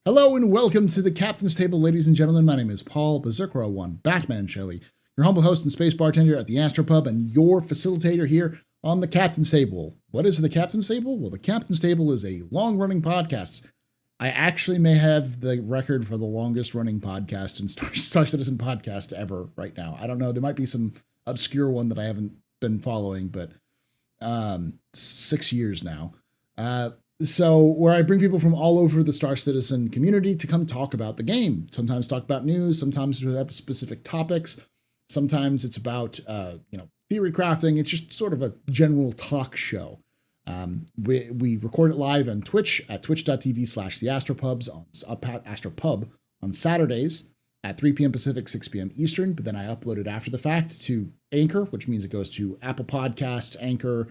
Hello and welcome to the Captain's Table, ladies and gentlemen. My name is Paul Berserker01, Batman Shelley, your humble host and space bartender at the AstroPub and your facilitator here on the Captain's Table. What is the Captain's Table? Well, the Captain's Table is a long-running podcast. I actually may have the record for the longest-running podcast in Star Citizen podcast ever right now. I don't know. There might be some obscure one that I haven't been following, but 6 years now. So where I bring people from all over the Star Citizen community to come talk about the game. Sometimes talk about news, sometimes we have specific topics. Sometimes it's about, theory crafting. It's just sort of a general talk show. We record it live on Twitch at twitch.tv/TheAstropub on Saturdays at 3 p.m. Pacific, 6 p.m. Eastern. But then I upload it after the fact to Anchor, which means it goes to Apple Podcasts, Anchor,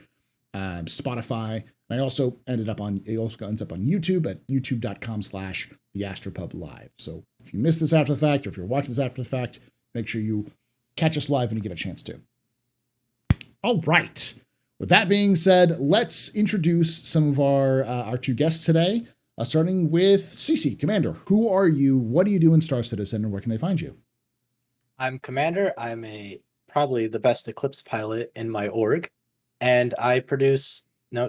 Spotify. And it also ends up on YouTube at youtube.com/TheAstropubLive. So if you missed this after the fact, or if you're watching this after the fact, make sure you catch us live when you get a chance to. All right. With that being said, let's introduce some of our two guests today, starting with CC. Commander, who are you? What do you do in Star Citizen, and where can they find you? I'm Commander. I'm probably the best Eclipse pilot in my org, and I produce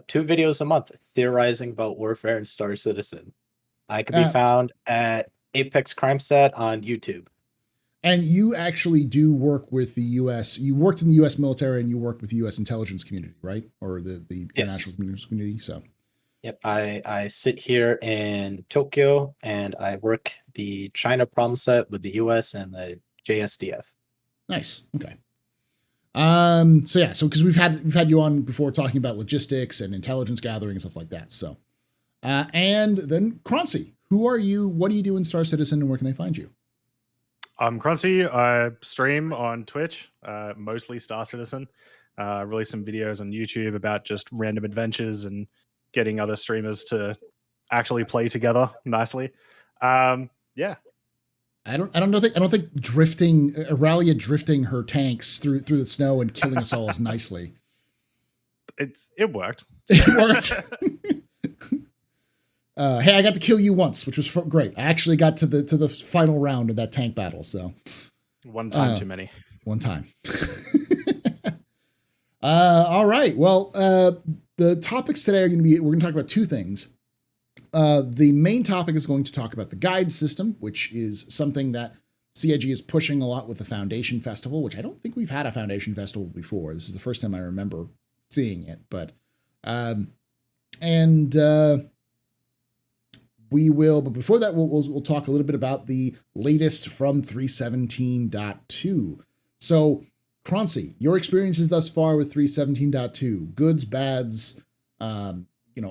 2 videos a month theorizing about warfare and Star Citizen. I can be found at Apex Crime Stat on YouTube. And you actually do work with the U.S. You worked in the U.S. military and you worked with the U.S. intelligence community, right? Or the international community. So, yep, I sit here in Tokyo and I work the China problem set with the U.S. and the JSDF. Nice. Okay. So because we've had you on before talking about logistics and intelligence gathering and stuff like that. So, and then Croncy, who are you? What do you do in Star Citizen, and where can they find you? I'm Croncy. I stream on Twitch, mostly Star Citizen. Release some videos on YouTube about just random adventures and getting other streamers to actually play together nicely. Yeah. I don't think drifting Aurelia drifting her tanks through the snow and killing us all as nicely. It worked. It worked. Hey, I got to kill you once, which was great. I actually got to the final round of that tank battle. So one time too many. One time. All right. Well, the topics today we're going to talk about 2 things. The main topic is going to talk about the guide system, which is something that CIG is pushing a lot with the Foundation Festival, which I don't think we've had a Foundation Festival before. This is the first time I remember seeing it, but but before that, we'll talk a little bit about the latest from 317.2. So, Croncy, your experiences thus far with 317.2, goods, bads,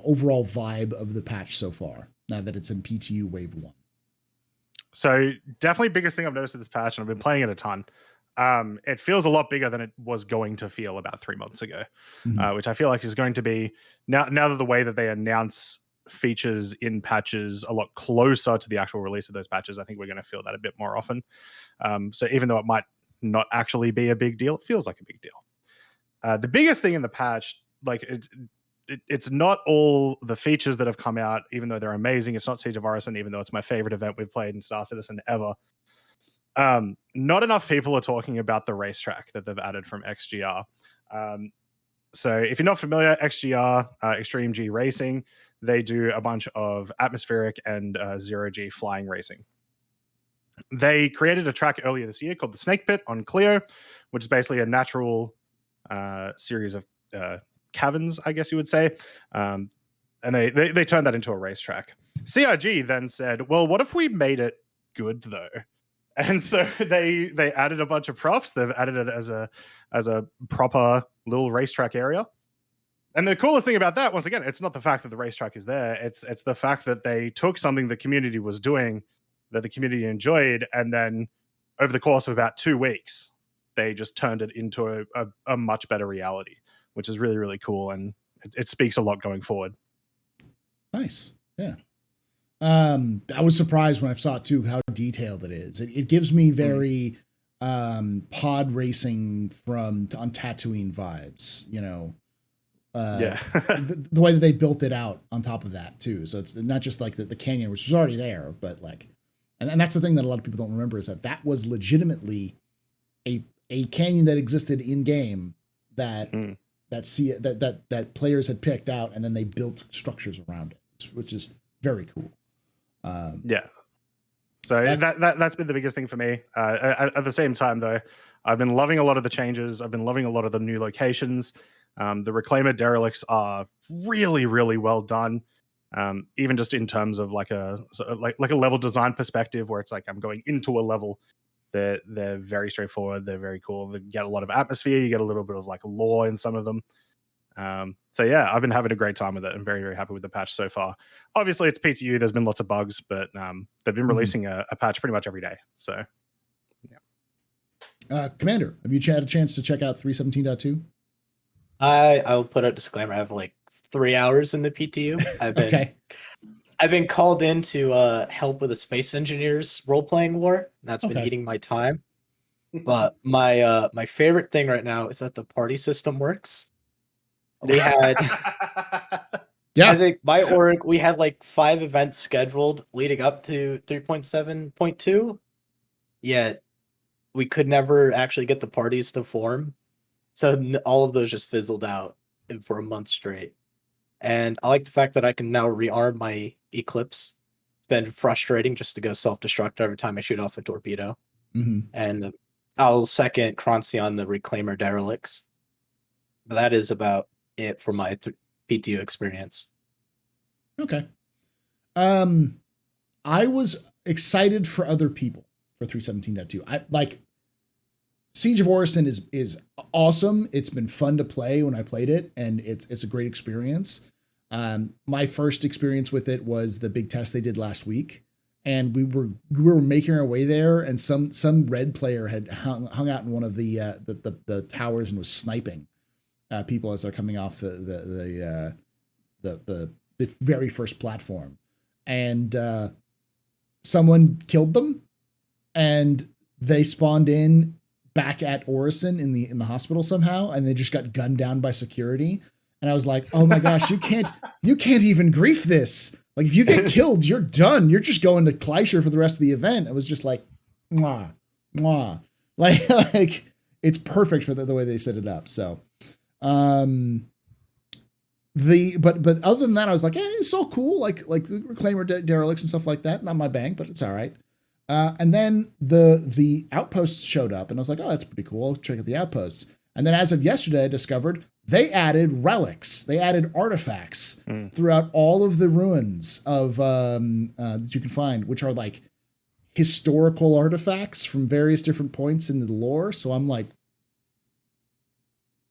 overall vibe of the patch so far, now that it's in PTU Wave 1. So, definitely biggest thing I've noticed with this patch, and I've been playing it a ton, it feels a lot bigger than it was going to feel about 3 months ago, which I feel like is going to be, now that the way that they announce features in patches a lot closer to the actual release of those patches, I think we're going to feel that a bit more often. So even though it might not actually be a big deal, it feels like a big deal. The biggest thing in the patch, like it's not all the features that have come out, even though they're amazing. It's not Siege of Orison, even though it's my favorite event we've played in Star Citizen ever. Not enough people are talking about the racetrack that they've added from XGR. So if you're not familiar, XGR, Extreme G Racing, they do a bunch of atmospheric and zero-G flying racing. They created a track earlier this year called the Snake Pit on Clio, which is basically a natural series of caverns, I guess you would say. And they turned that into a racetrack. CIG then said, well, what if we made it good, though? And so they added a bunch of props. They've added it as a proper little racetrack area. And the coolest thing about that, once again, it's not the fact that the racetrack is there. It's the fact that they took something the community was doing that the community enjoyed, and then over the course of about 2 weeks, they just turned it into a much better reality, which is really, really cool. And it speaks a lot going forward. Nice. Yeah. I was surprised when I saw it too, how detailed it is. It gives me very pod racing on Tatooine vibes, the way that they built it out on top of that too. So it's not just like the canyon, which was already there, but like, and that's the thing that a lot of people don't remember is that was legitimately a canyon that existed in game that that players had picked out, and then they built structures around it, which is very cool. So that's been the biggest thing for me. At the same time, though, I've been loving a lot of the changes. I've been loving a lot of the new locations. The Reclaimer derelicts are really, really well done. Even just in terms of like a level design perspective, where it's like I'm going into a level. They're very straightforward. They're very cool. They get a lot of atmosphere. You get a little bit of like lore in some of them. So yeah, I've been having a great time with it. I'm very, very happy with the patch so far. Obviously, it's PTU. There's been lots of bugs, but they've been releasing a patch pretty much every day. So yeah. Commander, have you had a chance to check out 317.2? I'll put a disclaimer. I have like 3 hours in the PTU. I've been called in to help with a space engineers role-playing war. That's been eating my time. But my favorite thing right now is that the party system works. We had I think my org, we had like 5 events scheduled leading up to 3.7.2, yet we could never actually get the parties to form. So all of those just fizzled out for a month straight. And I like the fact that I can now rearm my Eclipse. It's been frustrating just to go self-destruct every time I shoot off a torpedo. And I'll second Croncy on the Reclaimer derelicts. But that is about it for my PTU experience. Okay. I was excited for other people for 317.2. I like Siege of Orison is awesome. It's been fun to play when I played it, and it's a great experience. My first experience with it was the big test they did last week, and we were making our way there, and some red player had hung out in one of the towers and was sniping people as they're coming off the very first platform, and someone killed them, and they spawned in back at Orison in the hospital somehow, and they just got gunned down by security. And I was like, oh my gosh, you can't even grief this. Like, if you get killed, you're done. You're just going to Kleischer for the rest of the event. It was just like, mwah, mwah. Like it's perfect for the way they set it up. So, but other than that, I was like, it's so cool. Like the Reclaimer derelicts and stuff like that. Not my bang, but it's all right. And then the outposts showed up, and I was like, oh, that's pretty cool. I'll check out the outposts. And then as of yesterday, I discovered they added relics. They added artifacts throughout all of the ruins of that you can find, which are like historical artifacts from various different points in the lore. So I'm like,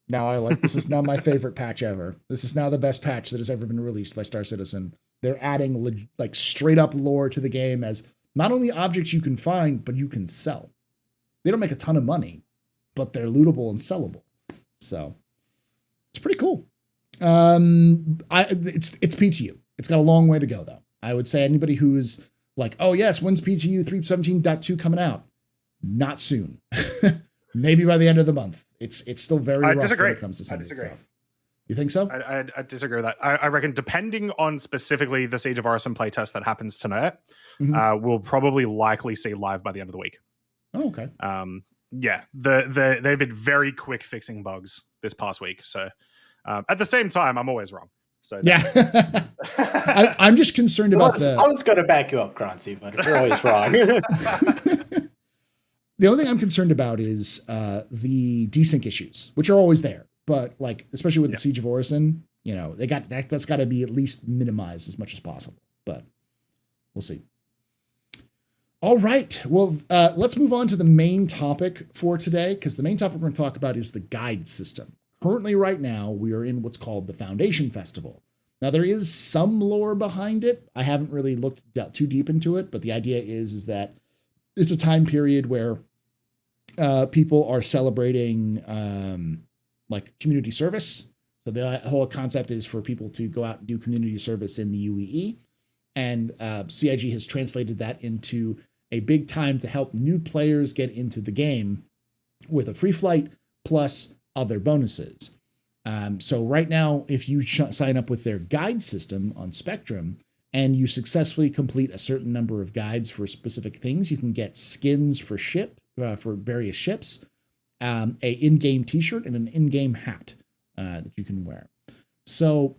this is now my favorite patch ever. This is now the best patch that has ever been released by Star Citizen. They're adding like straight up lore to the game as not only objects you can find, but you can sell. They don't make a ton of money, but they're lootable and sellable. So it's pretty cool. It's PTU. It's got a long way to go, though. I would say anybody who's like, oh yes, when's PTU 317.2 coming out? Not soon. Maybe by the end of the month. It's still very rough when it comes to some of this stuff. You think so? I disagree with that. I reckon depending on specifically the Siege of Orison playtest that happens tonight, we'll probably likely see live by the end of the week. Oh, okay. Yeah, they've been very quick fixing bugs this past week. So at the same time, I'm always wrong. So yeah, I'm just concerned about I was going to back you up, Croncy, but if you're always wrong. The only thing I'm concerned about is the desync issues, which are always there. But like, especially with the Siege of Orison, they got that's got to be at least minimized as much as possible. But we'll see. All right. Well, let's move on to the main topic for today, because the main topic we're going to talk about is the guide system. Currently, right now, we are in what's called the Foundation Festival. Now, there is some lore behind it. I haven't really looked too deep into it, but the idea is that it's a time period where people are celebrating like community service. So the whole concept is for people to go out and do community service in the UEE. And CIG has translated that into a big time to help new players get into the game with a free flight plus other bonuses. So right now, if you sign up with their guide system on Spectrum and you successfully complete a certain number of guides for specific things, you can get skins for various ships, a in-game T-shirt, and an in-game hat that you can wear. So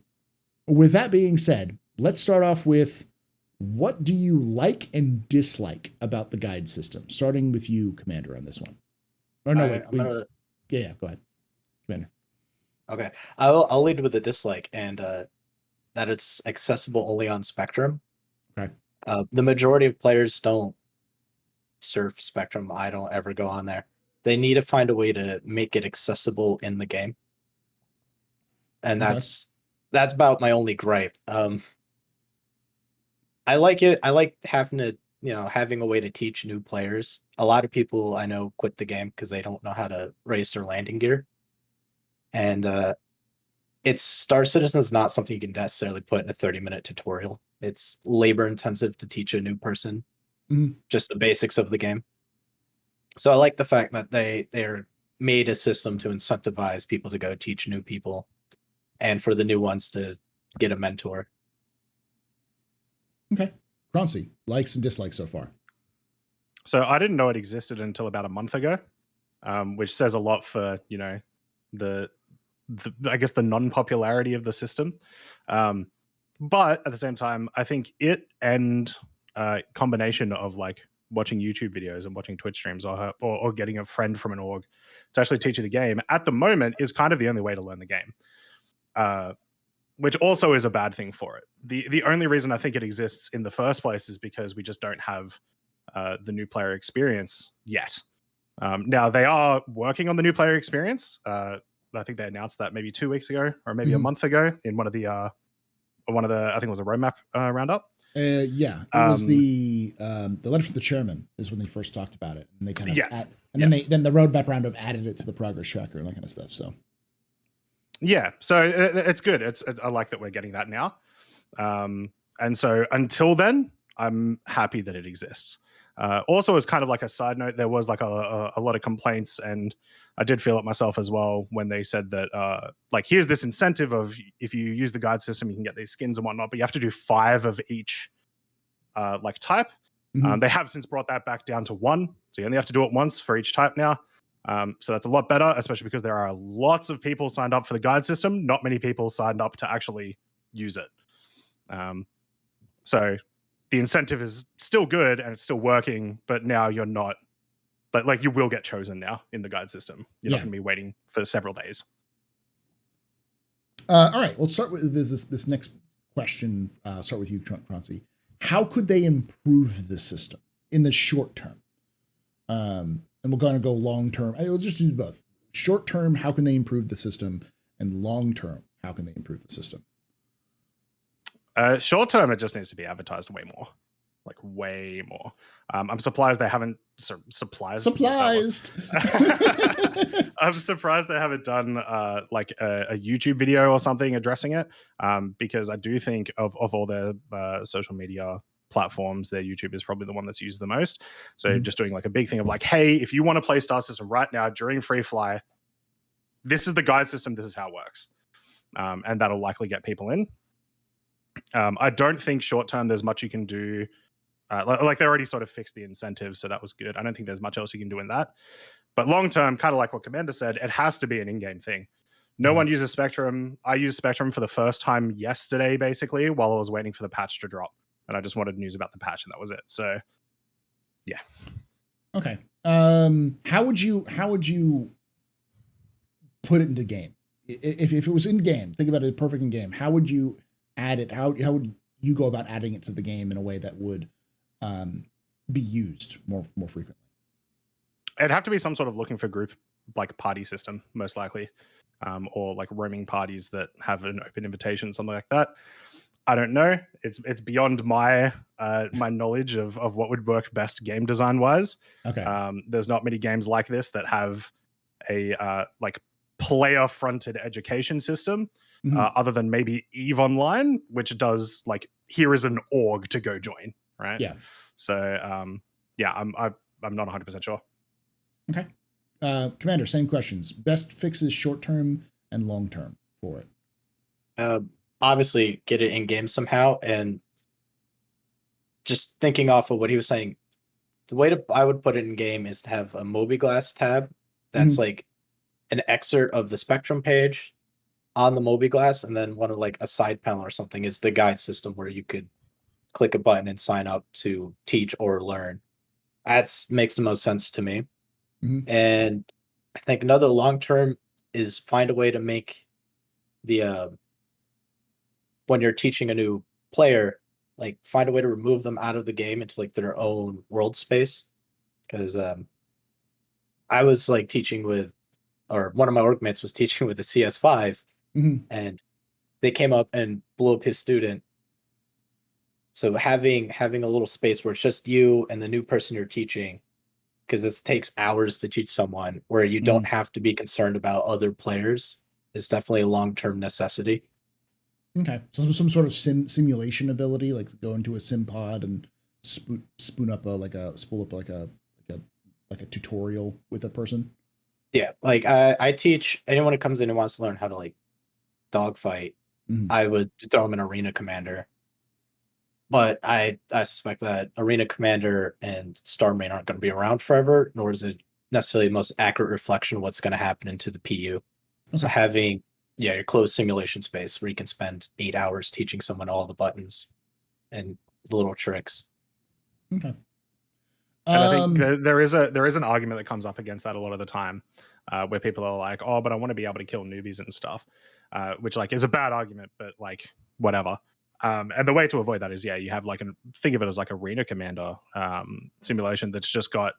with that being said, let's start off with, what do you like and dislike about the guide system? Starting with you, Commander, on this one. Or no, wait. Yeah, go ahead, Commander. Okay, I'll lead with the dislike, and that it's accessible only on Spectrum. Okay. The majority of players don't surf Spectrum. I don't ever go on there. They need to find a way to make it accessible in the game, and that's about my only gripe. I like it. I like having a way to teach new players. A lot of people I know quit the game because they don't know how to raise their landing gear. And it's Star Citizen is not something you can necessarily put in a 30-minute tutorial. It's labor intensive to teach a new person just the basics of the game. So I like the fact that they're made a system to incentivize people to go teach new people, and for the new ones to get a mentor. Okay. Croncy, likes and dislikes so far. So I didn't know it existed until about a month ago, which says a lot for, the I guess the non-popularity of the system. But at the same time, I think it and combination of like watching YouTube videos and watching Twitch streams or getting a friend from an org to actually teach you the game at the moment is kind of the only way to learn the game. Which also is a bad thing for it. The only reason I think it exists in the first place is because we just don't have the new player experience yet. Now they are working on the new player experience. I think they announced that maybe 2 weeks ago or maybe a month ago in one of the I think it was a roadmap roundup. Yeah, it was the letter from the chairman is when they first talked about it, and they kind of then the roadmap roundup added it to the progress tracker and that kind of stuff. So. Yeah, so it's good. I like that we're getting that now. And so until then, I'm happy that it exists. Also, as kind of like a side note, there was like a lot of complaints, and I did feel it myself as well when they said that like, here's this incentive of if you use the guide system, you can get these skins and whatnot, but you have to do 5 of each like type. They have since brought that back down to 1, so you only have to do it once for each type now. So that's a lot better, especially because there are lots of people signed up for the guide system. Not many people signed up to actually use it. So the incentive is still good and it's still working, but now you're not like you will get chosen now in the guide system. You're not going to be waiting for several days. All right, we'll start with this next question. Start with you, Croncy. How could they improve the system in the short term? And we're going to go long term. We'll just do both. Short term, how can they improve the system? And long term, how can they improve the system? Short term, it just needs to be advertised way more. Like way more. I'm surprised they haven't surprised. I'm surprised they haven't done like a YouTube video or something addressing it. Because I do think of all their social media platforms, their YouTube is probably the one that's used the most. So just doing like a big thing of like, hey, if you want to play Star System right now during free fly, this is the guide system, this is how it works. And that'll likely get people in. I don't think short term there's much you can do. Like they already sort of fixed the incentives, so that was good. I don't think there's much else you can do in that. But long term, kind of like what Commander said, it has to be an in-game thing. No one uses Spectrum. I used Spectrum for the first time yesterday, basically, while I was waiting for the patch to drop. And I just wanted news about the patch, and that was it. So, yeah. Okay. How would you put it into game? If it was in game, think about it, perfect in game. How would you add it? How would you go about adding it to the game in a way that would be used more frequently? It'd have to be some sort of looking for group like party system, most likely, or like roaming parties that have an open invitation, something like that. I don't know. It's beyond my my knowledge of what would work best game design wise. Okay. There's not many games like this that have a like player fronted education system, other than maybe EVE Online, which does like, here is an org to go join, right? Yeah. So yeah, I'm not 100% sure. Okay. Commander, same questions. Best fixes short term and long term for it? Obviously, get it in game somehow, and just thinking off of what he was saying, the way I would put it in game is to have a mobiGlass tab that's like an excerpt of the Spectrum page on the mobiGlass, and then one of like a side panel or something is the guide system where you could click a button and sign up to teach or learn. That makes the most sense to me. And I think another long term is find a way to make the when you're teaching a new player, like find a way to remove them out of the game into like their own world space. Because I was like teaching with, or one of my workmates was teaching with the CS5, and they came up and blew up his student. So having a little space where it's just you and the new person you're teaching, because this takes hours to teach someone, where you don't have to be concerned about other players, is definitely a long-term necessity. Okay, so some sort of simulation ability, like go into a sim pod and spool up a tutorial with a person. Yeah, like I teach anyone who comes in who wants to learn how to like dogfight. I would throw them an arena commander, but I suspect that arena commander and star main aren't going to be around forever, nor is it necessarily the most accurate reflection of what's going to happen into the PU. Okay. So having your closed simulation space where you can spend 8 hours teaching someone all the buttons and the little tricks. Okay. And I think there is an argument that comes up against that a lot of the time, where people are like, "Oh, but I want to be able to kill newbies and stuff," which like is a bad argument, but like whatever. And the way to avoid that is, you have like think of it as like Arena Commander simulation that's just got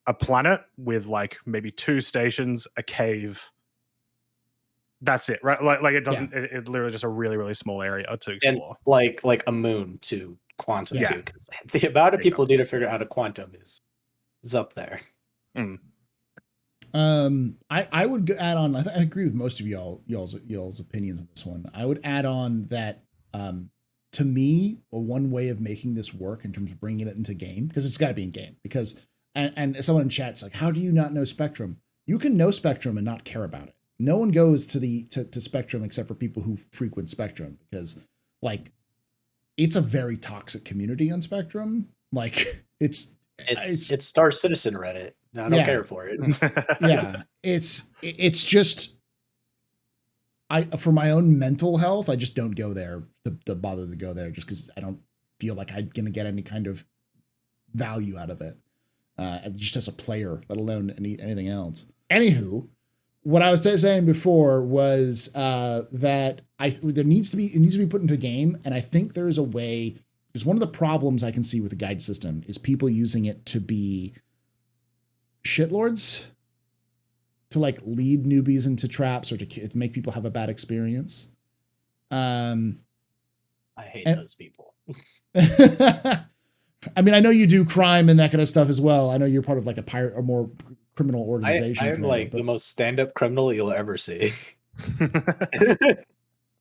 a planet with like maybe 2 stations, a cave. That's it, right? Like it doesn't. Yeah. It literally just a really, really small area to explore, and like a moon to quantum too. The amount of people need to figure out how to quantum is up there. I would add on. I agree with most of y'all's opinions on this one. I would add on that to me, one way of making this work in terms of bringing it into game, because it's got to be in game. Because and someone in chat's like, "How do you not know Spectrum?" You can know Spectrum and not care about it. No one goes to Spectrum except for people who frequent Spectrum, because like it's a very toxic community on Spectrum. Like it's Star Citizen Reddit. I don't care for it. Yeah, it's just for my own mental health, I just don't go there to bother to go there, just because I don't feel like I'm gonna get any kind of value out of it, just as a player, let alone anything else. Anywho, what I was saying before was that it needs to be put into game, and I think there is a way. Because one of the problems I can see with the guide system is people using it to be shitlords, to like lead newbies into traps or to make people have a bad experience. I hate those people. I mean, I know you do crime and that kind of stuff as well. I know you're part of like a pirate or more criminal organization. I'm like the most stand-up criminal you'll ever see.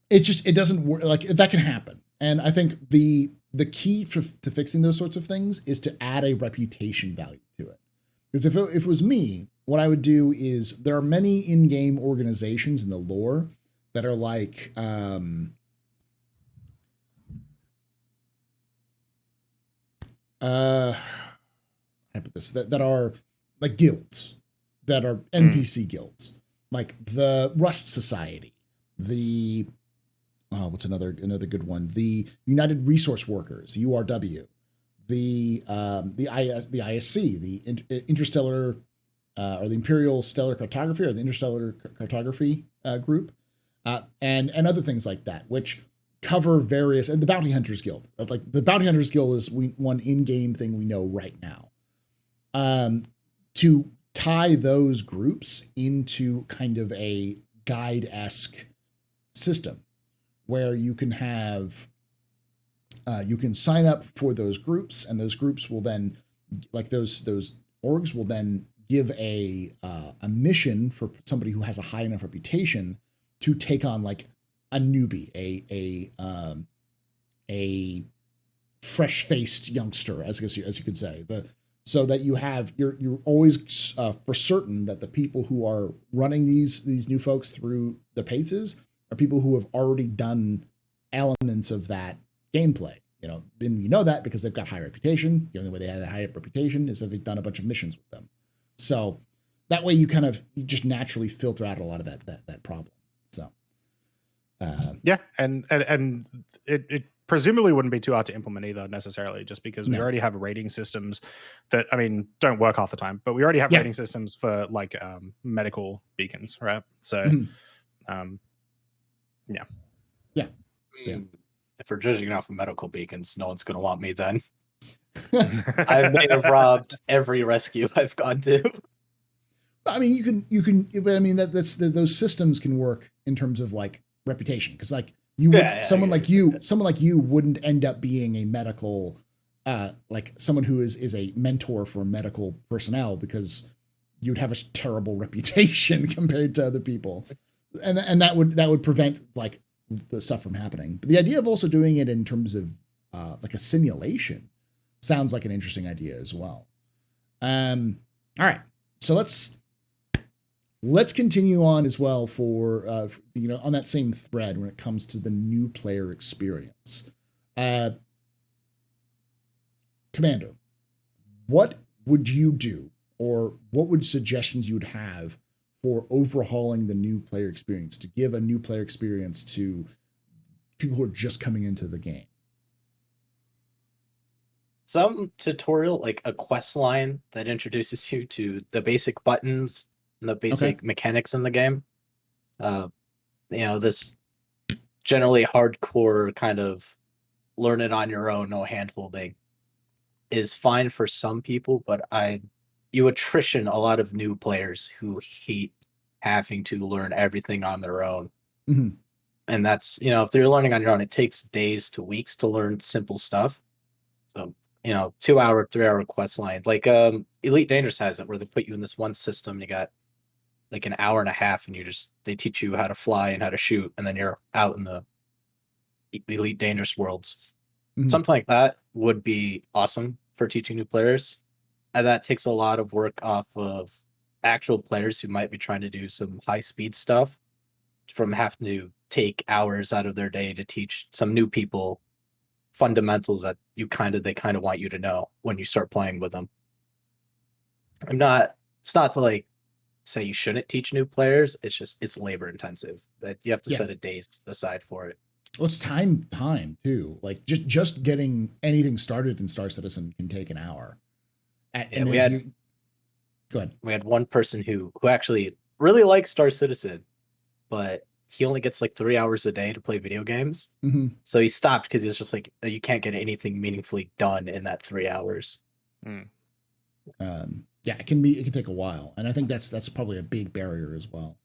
It doesn't work. Like that can happen. And I think the key to fixing those sorts of things is to add a reputation value to it. Because if it was me, what I would do is there are many in-game organizations in the lore that are like that are like guilds, that are NPC guilds, like the Rust Society, the what's another good one? The United Resource Workers, URW, the ISC, the Interstellar or the Imperial Stellar Cartography, or the Interstellar Cartography group, and other things like that, which cover various, and the Bounty Hunters Guild. Like the Bounty Hunters Guild is one in-game thing we know right now. To tie those groups into kind of a guide-esque system where you can have you can sign up for those groups, and those groups will then, like those orgs will then give a mission for somebody who has a high enough reputation to take on like a newbie, a fresh-faced youngster, as you could say. so that you're always for certain that the people who are running these new folks through the paces are people who have already done elements of that gameplay. And you know that because they've got high reputation. The only way they have that high reputation is if they've done a bunch of missions with them. So that way you just naturally filter out a lot of that problem. So yeah, and it presumably wouldn't be too hard to implement either necessarily, just because we already have rating systems that, I mean, don't work half the time, but we already have rating systems for like medical beacons, right? So yeah. If we're judging off of medical beacons, no one's going to want me then. I may have robbed every rescue I've gone to. I mean, you can, but I mean, those systems can work in terms of like reputation. Because like someone like you wouldn't end up being a medical, like someone who is a mentor for medical personnel, because you'd have a terrible reputation compared to other people. And that would prevent like the stuff from happening. But the idea of also doing it in terms of like a simulation sounds like an interesting idea as well. All right, so let's continue on as well for on that same thread when it comes to the new player experience. Commander, what would you do, or what would suggestions you'd have for overhauling the new player experience, to give a new player experience to people who are just coming into the game? Some tutorial, like a quest line that introduces you to the basic buttons and the basic mechanics in the game. This generally hardcore kind of learn it on your own, no hand holding, is fine for some people, but you attrition a lot of new players who hate having to learn everything on their own. Mm-hmm. And that's, if they're learning on your own, it takes days to weeks to learn simple stuff. So, 2-hour, 3-hour quest line, like Elite Dangerous has it, where they put you in this one system and you got like an hour and a half and they teach you how to fly and how to shoot, and then you're out in the Elite Dangerous worlds. Mm-hmm. Something like that would be awesome for teaching new players. And that takes a lot of work off of actual players who might be trying to do some high speed stuff, from having to take hours out of their day to teach some new people fundamentals that they kind of want you to know when you start playing with them. It's not to like say you shouldn't teach new players. It's labor intensive, that you have to set a days aside for it. Well, it's time too. Like just getting anything started in Star Citizen can take an hour. Go ahead. We had one person who actually really likes Star Citizen, but he only gets like 3 hours a day to play video games. Mm-hmm. So he stopped because he's just like, you can't get anything meaningfully done in that 3 hours. It can take a while, and I think that's probably a big barrier as well.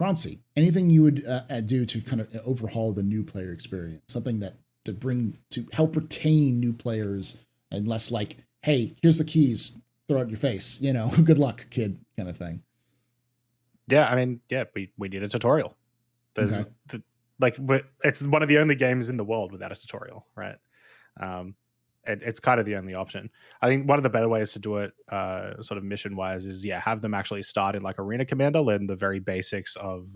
Croncy, anything you would do to kind of overhaul the new player experience, something to help retain new players, and less like, hey, here's the keys, throw out your face, good luck, kid, kind of thing. Yeah, I mean, we need a tutorial. There's it's one of the only games in the world without a tutorial, right? It's kind of the only option. I think one of the better ways to do it, sort of mission wise, is have them actually start in like Arena Commander, learn the very basics of,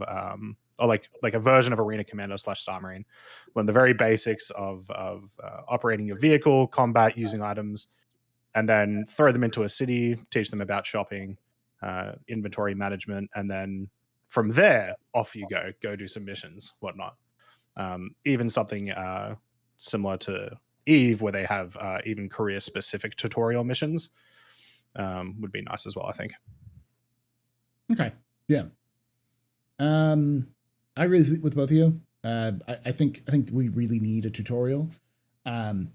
or like a version of Arena Commander / Star Marine, learn the very basics of operating your vehicle, combat, using items, and then throw them into a city, teach them about shopping, inventory management, and then from there off you go do some missions, whatnot. Even something similar to Eve, where they have even career specific tutorial missions, would be nice as well, I think. Okay. Yeah. I agree with both of you. I think we really need a tutorial. But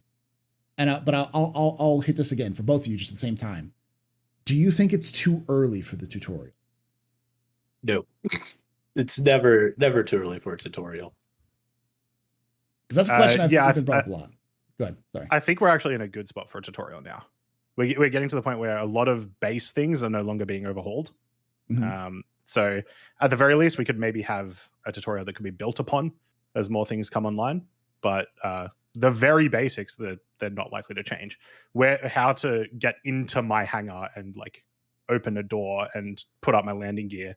I'll hit this again for both of you just at the same time. Do you think it's too early for the tutorial? No. It's never too early for a tutorial. Because that's a question I've been brought up a lot. Go ahead. Sorry. I think we're actually in a good spot for a tutorial now. We're getting to the point where a lot of base things are no longer being overhauled. Mm-hmm. So at the very least, we could maybe have a tutorial that could be built upon as more things come online. But the very basics that they're not likely to change. How to get into my hangar and like open a door and put up my landing gear.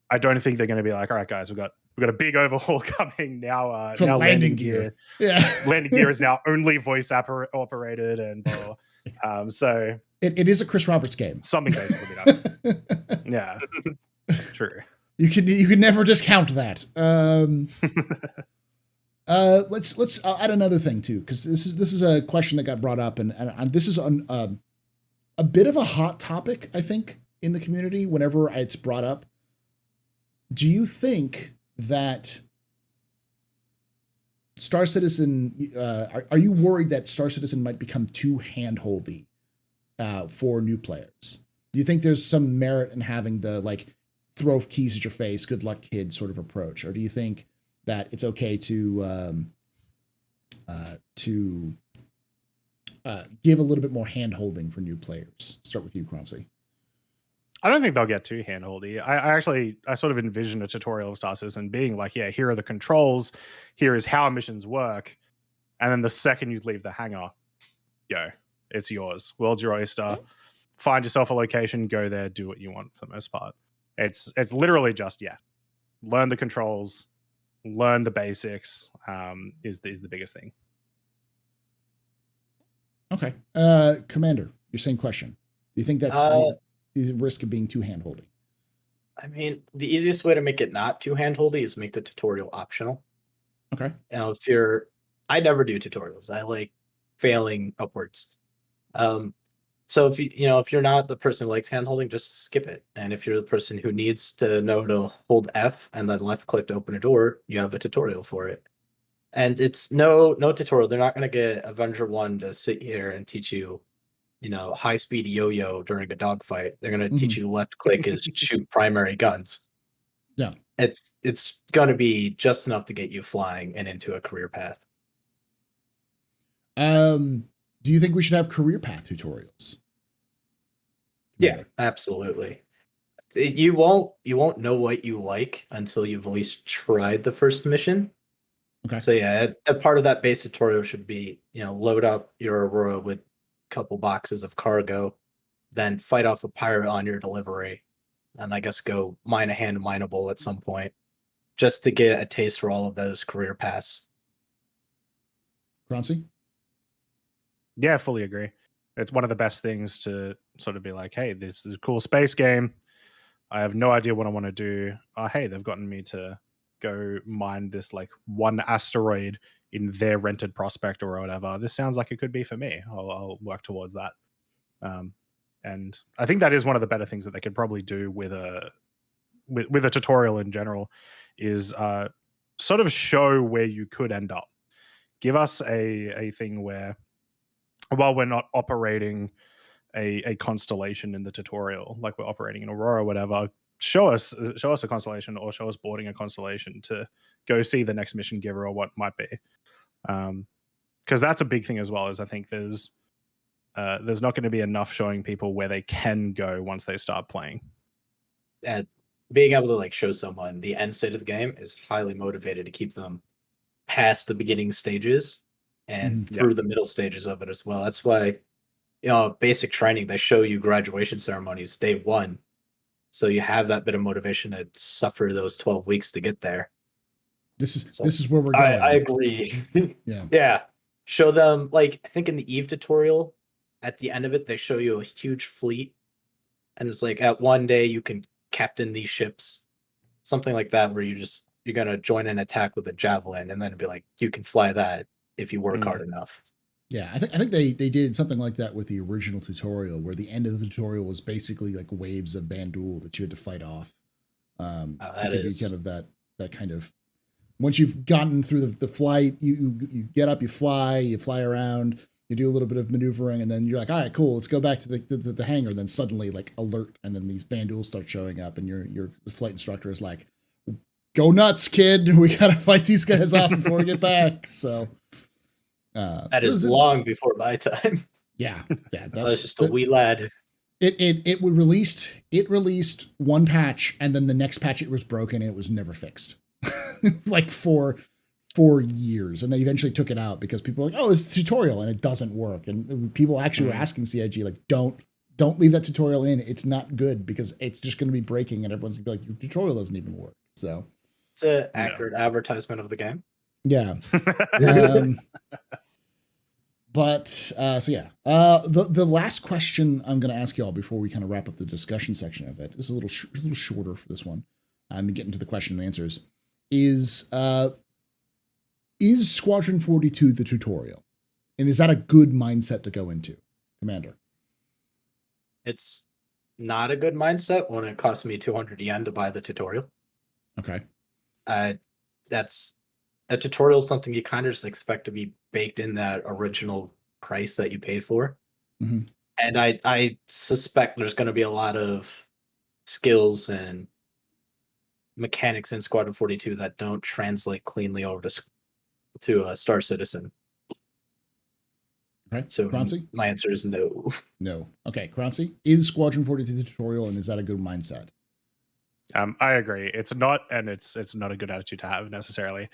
I don't think they're going to be like, all right, guys, we've got a big overhaul coming now. For Now landing gear. Yeah. Landing gear is now only voice operated, and so it is a Chris Roberts game. Something basic would be nice. Yeah, true. You can never discount that. Let's add another thing too, because this is a question that got brought up, and this is on a bit of a hot topic, I think, in the community. Whenever it's brought up, do you think that Star Citizen? Are you worried that Star Citizen might become too handholdy for new players? Do you think there's some merit in having the like throw keys at your face, good luck kid sort of approach, or do you think that it's okay to give a little bit more hand-holding for new players? Start with you, Croncy. I don't think they'll get too hand-holdy. I sort of envision a tutorial of Star Citizen being like, yeah, here are the controls, here is how missions work, and then the second you leave the hangar, go. It's yours. World's your oyster. Find yourself a location, go there, do what you want for the most part. It's literally just, learn the controls, learn the basics, is the biggest thing. Okay. Commander, your same question. Do you think that's the risk of being too hand-holdy? I mean, the easiest way to make it not too hand-holdy is make the tutorial optional. Okay. Now, I never do tutorials. I like failing upwards. So if you're not the person who likes hand-holding, just skip it. And if you're the person who needs to know to hold F and then left click to open a door, you have a tutorial for it. And it's no tutorial. They're not going to get Avenger 1 to sit here and teach you, high-speed yo-yo during a dogfight. They're going to teach you left click is shoot primary guns. Yeah. It's going to be just enough to get you flying and into a career path. Do you think we should have career path tutorials? Yeah, absolutely. You won't know what you like until you've at least tried the first mission. Okay. So a part of that base tutorial should be, load up your Aurora with a couple boxes of cargo, then fight off a pirate on your delivery, and I guess go mine a hand mineable at some point, just to get a taste for all of those career paths. Croncy? Yeah, I fully agree. It's one of the best things to sort of be like, hey, this is a cool space game. I have no idea what I want to do. Oh, hey, they've gotten me to go mine this like one asteroid in their rented prospect or whatever. This sounds like it could be for me. I'll work towards that. And I think that is one of the better things that they could probably do with a tutorial in general is sort of show where you could end up. Give us a thing where, while we're not operating a constellation in the tutorial, like we're operating in Aurora or whatever, show us a constellation or show us boarding a constellation to go see the next mission giver or what might be. Because that's a big thing as well, is I think there's not going to be enough showing people where they can go once they start playing. And being able to like show someone the end state of the game is highly motivated to keep them past the beginning stages and through the middle stages of it as well. That's why, basic training, they show you graduation ceremonies day one. So you have that bit of motivation to suffer those 12 weeks to get there. This is where we're going. I agree. Yeah. Yeah. Show them, like, I think in the Eve tutorial, at the end of it, they show you a huge fleet. And it's like, at one day, you can captain these ships. Something like that, where you're going to join an attack with a javelin, and then be like, you can fly that if you work hard enough. Yeah, I think they did something like that with the original tutorial, where the end of the tutorial was basically like waves of Bandul that you had to fight off. That is kind of that kind of, once you've gotten through the flight, you get up, you fly around, you do a little bit of maneuvering, and then you're like, all right, cool, let's go back to the hangar. And then suddenly, like, alert, and then these Banduls start showing up, and your flight instructor is like, go nuts, kid, we gotta fight these guys off before we get back. So that is long before my time. Yeah, I was just a wee lad. It released one patch, and then the next patch it was broken and it was never fixed. Like for for years, and they eventually took it out because people were like, oh, it's a tutorial and it doesn't work. And people actually were asking CIG, like, don't leave that tutorial in. It's not good because it's just going to be breaking and everyone's gonna be like, your tutorial doesn't even work. So it's an accurate advertisement of the game. Yeah. The last question I'm going to ask y'all before we kind of wrap up the discussion section of it, this is a little shorter for this one. I'm getting to the question and answers. Is Squadron 42 the tutorial? And is that a good mindset to go into, Commander? It's not a good mindset when it costs me 200 yen to buy the tutorial. Okay. That's a tutorial is something you kind of just expect to be baked in that original price that you paid for. Mm-hmm. And I suspect there's going to be a lot of skills and mechanics in Squadron 42 that don't translate cleanly over to Star Citizen. Okay. So Croncy? my answer is no. No. Okay. Croncy, is Squadron 42 the tutorial, and is that a good mindset? I agree. It's not, and it's not a good attitude to have necessarily.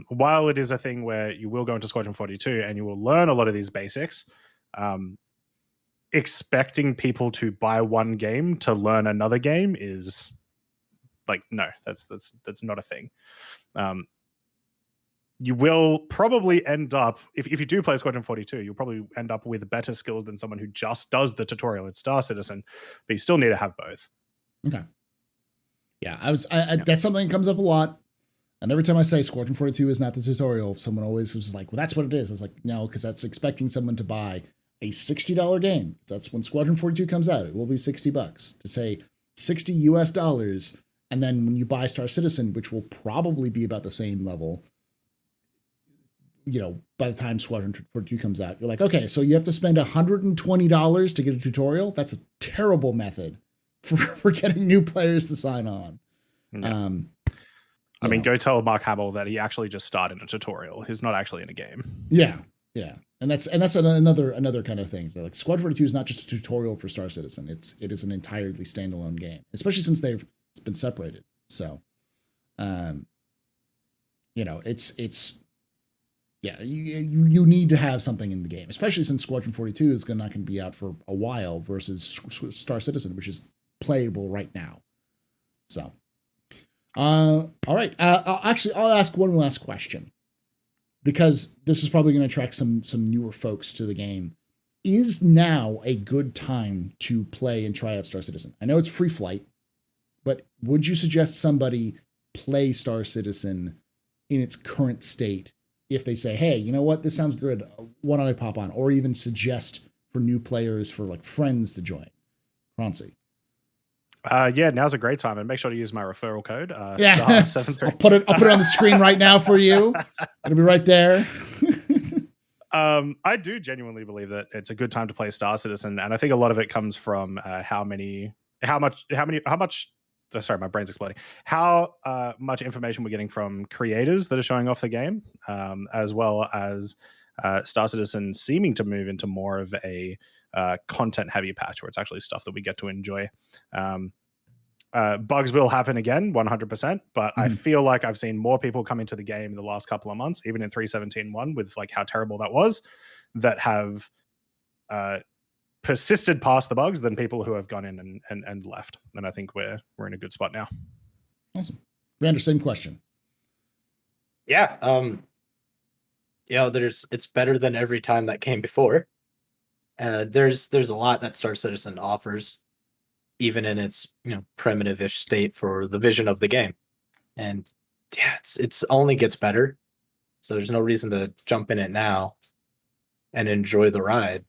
While it is a thing where you will go into Squadron 42 and you will learn a lot of these basics, expecting people to buy one game to learn another game is like, no, that's not a thing. You will probably end up, if you do play Squadron 42, you'll probably end up with better skills than someone who just does the tutorial in Star Citizen, but you still need to have both. Okay. Yeah, that's something that comes up a lot. And every time I say Squadron 42 is not the tutorial, someone always was like, well, that's what it is. I was like, no, because that's expecting someone to buy a $60 game. That's when Squadron 42 comes out. It will be $60 to say $60 US. And then when you buy Star Citizen, which will probably be about the same level, by the time Squadron 42 comes out, you're like, okay, so you have to spend $120 to get a tutorial. That's a terrible method for getting new players to sign on. Yeah. I mean, go tell Mark Hamill that he actually just started a tutorial. He's not actually in a game. Yeah. And that's another kind of thing. So like Squadron 42 is not just a tutorial for Star Citizen. It is an entirely standalone game, especially since it's been separated. So, you need to have something in the game, especially since Squadron 42 is not going to be out for a while versus Star Citizen, which is playable right now. So, all right. I'll ask one last question because this is probably going to attract some newer folks to the game. Is now a good time to play and try out Star Citizen? I know it's free flight, but would you suggest somebody play Star Citizen in its current state if they say, hey, you know what, this sounds good, why don't I pop on? Or even suggest for new players, for like friends to join? Croncy. Yeah, now's a great time, and make sure to use my referral code. Star73. I'll put it on the screen right now for you. It'll be right there. I do genuinely believe that it's a good time to play Star Citizen, and I think a lot of it comes from how much. Sorry, my brain's exploding. How much information we're getting from creators that are showing off the game, as well as Star Citizen seeming to move into more of a content-heavy patch where it's actually stuff that we get to enjoy. Bugs will happen again, 100%, but I feel like I've seen more people come into the game in the last couple of months, even in 3.17.1, with like how terrible that was, that have persisted past the bugs than people who have gone in and left. And I think we're in a good spot now. Awesome. Rander, same question. Yeah. It's better than every time that came before. There's a lot that Star Citizen offers, even in its primitive-ish state for the vision of the game. And yeah, it's only gets better. So there's no reason to jump in it now and enjoy the ride.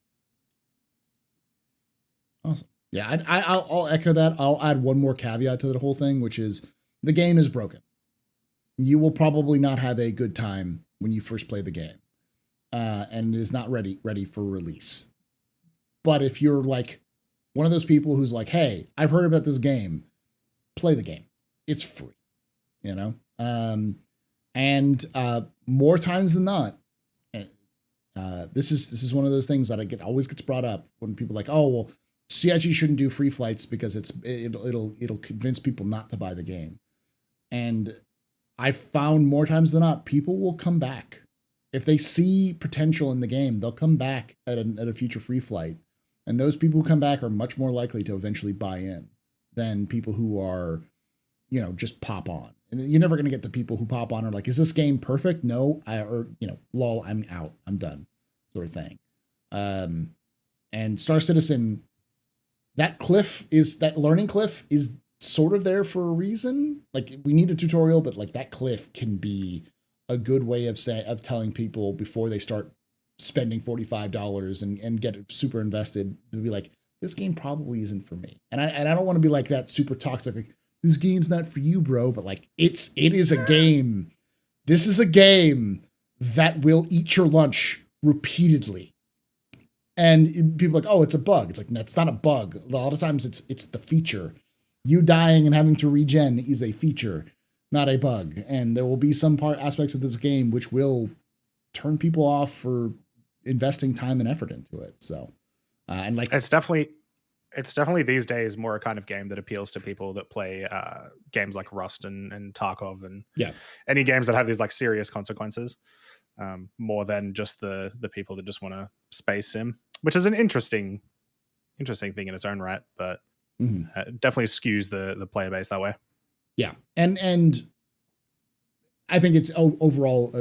Awesome. Yeah, I'll echo that. I'll add one more caveat to the whole thing, which is the game is broken. You will probably not have a good time when you first play the game, and it is not ready for release. But if you're like one of those people who's like, hey, I've heard about this game, play the game. It's free, and more times than not, this is one of those things that always gets brought up when people are like, oh, well, CIG shouldn't do free flights because it'll convince people not to buy the game. And I've found more times than not, people will come back. If they see potential in the game, they'll come back at a future free flight. And those people who come back are much more likely to eventually buy in than people who are, just pop on. And you're never going to get the people who pop on are like, is this game perfect? No, lol, I'm out. I'm done, sort of thing. And Star Citizen, that learning cliff is sort of there for a reason. Like, we need a tutorial, but like that cliff can be a good way of telling people before they start spending $45 and get super invested to be like, this game probably isn't for me. And I don't want to be like that super toxic, like, this game's not for you, bro. But like, it is a game. This is a game that will eat your lunch repeatedly. And people are like, oh, it's a bug. It's like, no, it's not a bug. A lot of times it's the feature. You dying and having to regen is a feature, not a bug. And there will be some aspects of this game which will turn people off for investing time and effort into it. So, and like, it's definitely these days more a kind of game that appeals to people that play games like Rust and Tarkov and any games that have these like serious consequences, more than just the people that just want to space sim, which is an interesting thing in its own right, but definitely skews the player base that way. Yeah, and I think it's overall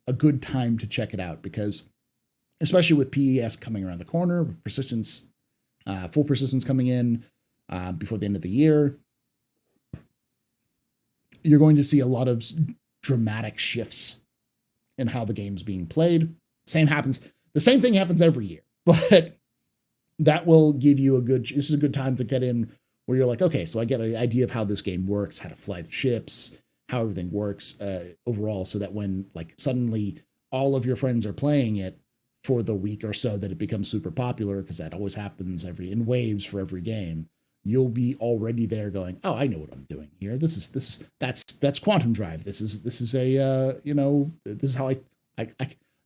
a good time to check it out, because especially with PES coming around the corner, with persistence, full persistence coming in before the end of the year, you're going to see a lot of dramatic shifts in how the game's being played. The same thing happens every year, but that will give you this is a good time to get in where you're like, okay, so I get an idea of how this game works, how to fly the ships, how everything works overall, so that when like suddenly all of your friends are playing it for the week or so that it becomes super popular, because that always happens in waves for every game, you'll be already there going, oh, I know what I'm doing here. That's Quantum Drive. This is this is how I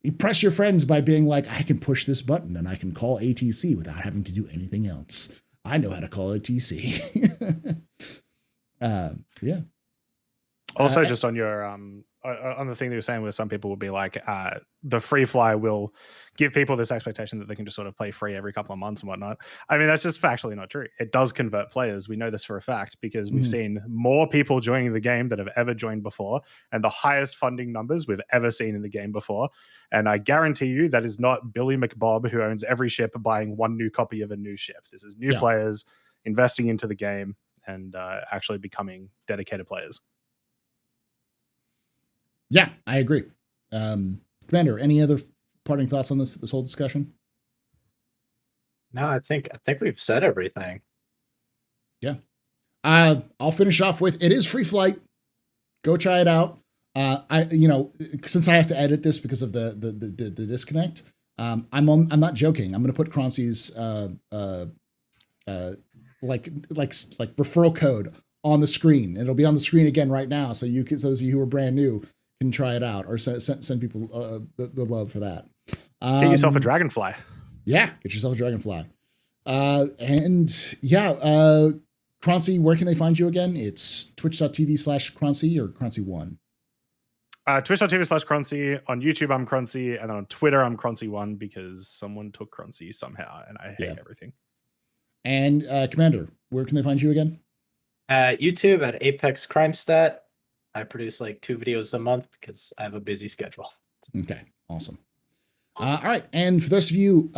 impress your friends by being like, I can push this button and I can call ATC without having to do anything else. I know how to call ATC. Yeah. Also, just on your on the thing that you're saying, where some people will be like, the free fly will give people this expectation that they can just sort of play free every couple of months and whatnot. I mean, that's just factually not true. It does convert players. We know this for a fact, because we've seen more people joining the game that have ever joined before, and the highest funding numbers we've ever seen in the game before. And I guarantee you that is not Billy McBob, who owns every ship, buying one new copy of a new ship. This is new players investing into the game and actually becoming dedicated players. Yeah, I agree. Commander, any other parting thoughts on this whole discussion? No, I think we've said everything. Yeah. I'll finish off with, it is free flight. Go try it out. Since I have to edit this because of the disconnect, I'm not joking. I'm going to put Croncy's referral code on the screen. It'll be on the screen again right now, so those of you who are brand new can try it out, or send people the love for that. Get yourself a dragonfly. Yeah, get yourself a dragonfly. Croncy, where can they find you again? It's twitch.tv/Croncy or Croncy1. Twitch.tv/Croncy. On YouTube, I'm Croncy. And then on Twitter, I'm Croncy1, because someone took Croncy somehow, and I hate everything. And Commander, where can they find you again? YouTube at Apex Crime Stat. I produce like 2 videos a month because I have a busy schedule. Okay, awesome. All right, and for those of you,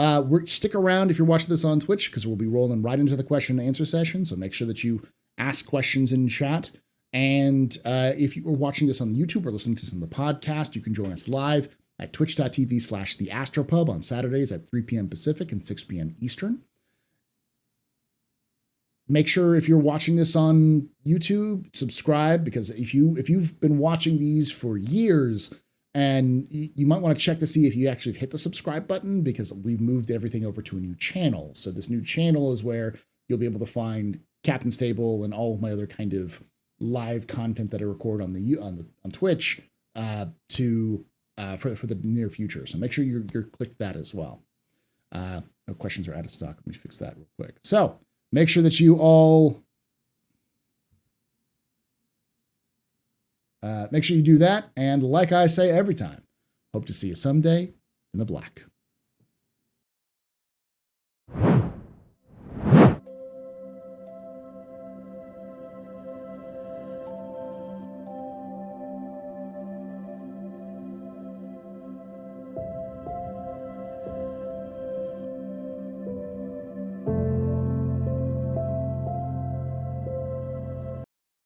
stick around if you're watching this on Twitch, because we'll be rolling right into the question and answer session. So make sure that you ask questions in chat. And if you are watching this on YouTube or listening to this on the podcast, you can join us live at twitch.tv/TheAstroPub on Saturdays at 3 p.m. Pacific and 6 p.m. Eastern. Make sure if you're watching this on YouTube, subscribe, because if you've been watching these for years, and you might want to check to see if you actually hit the subscribe button, because we've moved everything over to a new channel. So this new channel is where you'll be able to find Captain's Table and all of my other kind of live content that I record on Twitch for the near future. So make sure you're click that as well. No questions are out of stock. Let me fix that real quick. So make sure that you all Make sure you do that. And like I say every time, hope to see you someday in the black.